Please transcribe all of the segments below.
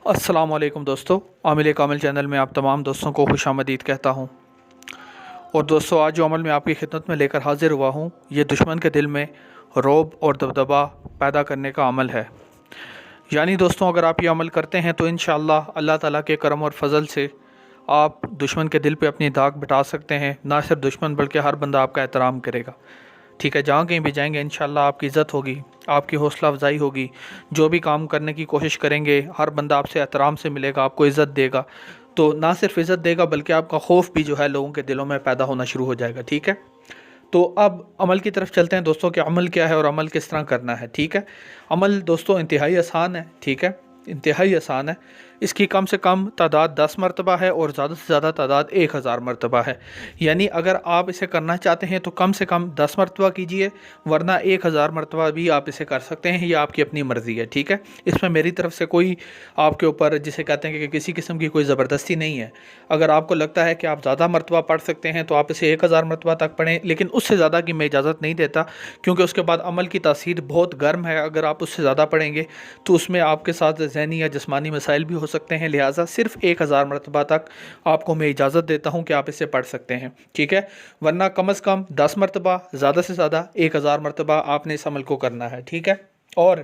अस्सलाम वालेकुम दोस्तों, आमिल कामिल चैनल में आप तमाम दोस्तों को खुशामदीद कहता हूँ। और दोस्तों, आज जो अमल मैं आपकी खिदमत में लेकर हाजिर हुआ हूँ, ये दुश्मन के दिल में रौब और दबदबा पैदा करने का अमल है। यानी दोस्तों, अगर आप ये अमल करते हैं तो इंशाअल्लाह अल्लाह ताला के करम और फजल से आप दुश्मन के दिल पे अपनी दाग बिठा सकते हैं। ना सिर्फ दुश्मन बल्कि हर बंदा आपका एहतराम करेगा। ठीक है, जहाँ कहीं भी जाएंगे इंशाअल्लाह आपकी इज़्ज़त होगी, आपकी हौसला अफजाई होगी। जो भी काम करने की कोशिश करेंगे हर बंदा आपसे एहतराम से मिलेगा, आपको इज़्ज़त देगा। तो ना सिर्फ इज़्ज़त देगा बल्कि आपका खौफ भी जो है लोगों के दिलों में पैदा होना शुरू हो जाएगा। ठीक है, तो अब अमल की तरफ चलते हैं दोस्तों कि अमल क्या है और अमल किस तरह करना है। ठीक है, अमल दोस्तों इंतहाई आसान है। ठीक है, इंतहाई आसान है। इसकी कम से कम तादाद 10 मरतबा है और ज़्यादा से ज़्यादा तादाद 1000 मरतबा है। यानी अगर आप इसे करना चाहते हैं तो कम से कम 10 मरतबा कीजिए, वरना 1000 मरतबा भी आप इसे कर सकते हैं। ये आपकी अपनी मर्ज़ी है। ठीक है, इसमें मेरी तरफ से कोई आपके ऊपर जिसे कहते हैं कि किसी किस्म की कोई ज़बरदस्ती नहीं है। अगर आपको लगता है कि आप ज़्यादा मरतबा पढ़ सकते हैं तो आप इसे 1000 मरतबा तक पढ़ें, लेकिन उससे ज़्यादा की मैं इजाज़त नहीं देता, क्योंकि उसके बाद अमल की तासीर बहुत गर्म है। अगर आप उससे ज़्यादा पढ़ेंगे तो उसमें आपके साथ ज़हनी या जिस्मानी मसाइल भी हो सकते हैं। लिहाजा सिर्फ 1000 मरतबा तक आपको मैं इजाज़त देता हूं कि आप इसे पढ़ सकते हैं। ठीक है, वरना कम अज़ कम 10 मरतबा, ज़्यादा से ज़्यादा 1000 मरतबा आपने इस अमल को करना है। ठीक है, और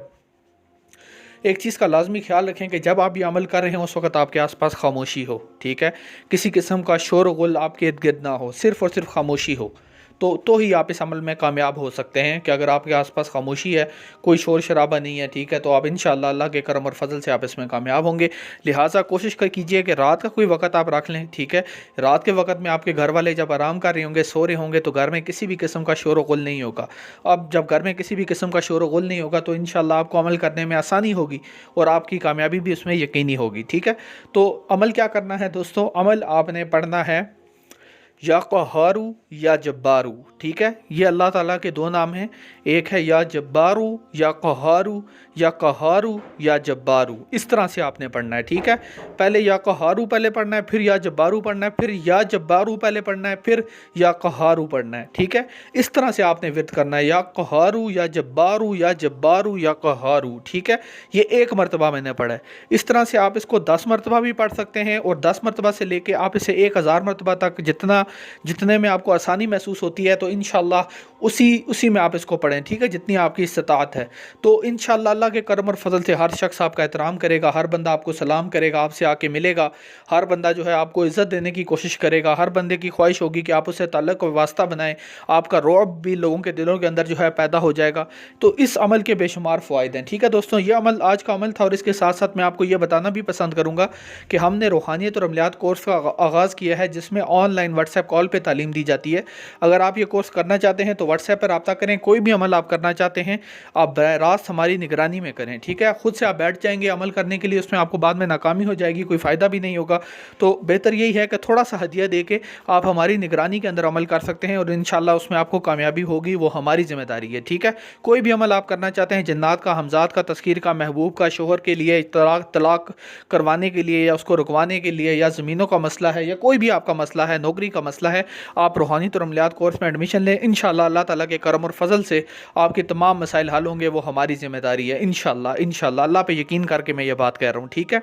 एक चीज़ का लाजमी ख्याल रखें कि जब आप ये अमल कर रहे हैं उस वक्त आपके आसपास खामोशी हो। ठीक है, किसी किस्म का शोर गुल आपके इर्द गिर्द ना हो, सिर्फ़ और सिर्फ खामोशी हो। तो ही आप इस अमल में कामयाब हो सकते हैं। कि अगर आपके आसपास खामोशी है, कोई शोर शराबा नहीं है, ठीक है, तो आप इंशाअल्लाह अल्लाह के करम और फजल से आप इसमें कामयाब होंगे। लिहाजा कोशिश कीजिए कि रात का कोई वक्त आप रख लें। ठीक है, रात के वक्त में आपके घर वाले जब आराम कर रहे होंगे, सो रहे होंगे, तो घर में किसी भी किस्म का शोर गुल नहीं होगा। अब जब घर में किसी भी किस्म का शोर गुल नहीं होगा तो इंशाअल्लाह आपको अमल करने में आसानी होगी और आपकी कामयाबी भी उसमें यकीनी होगी। ठीक है, तो अमल क्या करना है दोस्तों? अमल आपने पढ़ना है या क़हारू या जब्बारू। ठीक है, ये अल्लाह ताला के दो नाम हैं। एक है या जब्बारू या क़हारू, या क़हारू या जब्बारू। इस तरह से आपने पढ़ना है। ठीक है, पहले या क़हारू पहले पढ़ना है, फिर या जब्बारू पढ़ना है, फिर या जब्बारू पहले पढ़ना है, फिर या क़हारू पढ़ना है। ठीक है, इस तरह से आपने विर्द करना है, या क़हारू या जब्बारू या जब्बारू या क़हारू। ठीक है, ये एक मरतबा मैंने पढ़ा है। इस तरह से आप इसको 10 मरतबा भी पढ़ सकते हैं और 10 मरतबा से लेके आप इसे 1000 मरतबा तक जितने में आपको आसानी महसूस होती है तो इंशाअल्लाह उसी में आप इसको पढ़ें। ठीक है, जितनी आपकी इस्तात है। तो इंशाअल्लाह अल्लाह के करम और फजल से हर शख्स आपका एहतराम करेगा, हर बंदा आपको सलाम करेगा, आपसे आके मिलेगा, हर बंदा जो है आपको इज़्ज़त देने की कोशिश करेगा। हर बंदे की ख्वाहिश होगी कि आप उससे ताल्लुक़ और वास्ता बनाएं। आपका रौब भी लोगों के दिलों के अंदर जो है पैदा हो जाएगा। तो इस अमल के बेशुमार फ़वाइद हैं। ठीक है दोस्तों, ये अमल आज का अमल था और इसके साथ साथ मैं आपको ये बताना भी पसंद करूँगा कि हमने रूहानियत और अमलियात कोर्स का आगाज़ किया है, जिसमें ऑनलाइन व्हाट्सएप कॉल पे तालीम दी जाती है। अगर आप ये कोर्स करना चाहते हैं तो व्हाट्सएप पर रब्ता करें। कोई भी अमल आप करना चाहते हैं आप बराह रास्त हमारी निगरानी में करें। ठीक है, खुद से आप बैठ जाएंगे अमल करने के लिए, उसमें आपको बाद में नाकामी हो जाएगी, कोई फ़ायदा भी नहीं होगा। तो बेहतर यही है कि थोड़ा सा हदिया दे के आप हमारी निगरानी के अंदर अमल कर सकते हैं और इंशाअल्लाह उसमें आपको कामयाबी होगी, वो हमारी जिम्मेदारी है। ठीक है, कोई भी अमल आप करना चाहते हैं, जन्नात का, हमजाद का, तस्कीर का, महबूब का, शोहर के लिए, तलाक करवाने के लिए या उसको रुकवाने के लिए, या ज़मीनों का मसला है, या कोई भी आपका मसला है, नौकरी का मसला है, आप रूहानी और अमलियात कोर्स में एडमिशन लें। इंशाअल्लाह अल्लाह ताला के करम और फजल से आपके तमाम मसाइल हल होंगे, वो हमारी जिम्मेदारी है। इंशाअल्लाह अल्लाह पे यकीन करके मैं ये बात कह रहा हूँ। ठीक है,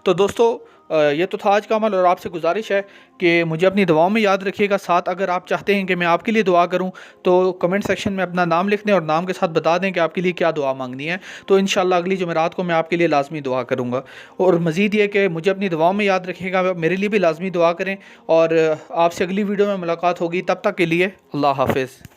तो दोस्तों ये तो था आज का अमल और आपसे गुजारिश है कि मुझे अपनी दुआओं में याद रखिएगा। साथ अगर आप चाहते हैं कि मैं आपके लिए दुआ करूं तो कमेंट सेक्शन में अपना नाम लिख दें और नाम के साथ बता दें कि आपके लिए क्या दुआ मांगनी है। तो इंशाअल्लाह अगली जुमेरात को मैं आपके लिए लाजमी दुआ करूंगा। और मज़ीद ये कि मुझे अपनी दुआओं में याद रखिएगा, मेरे लिए भी लाजमी दुआ करें। और आपसे अगली वीडियो में मुलाकात होगी, तब तक के लिए अल्लाह हाफ़िज़।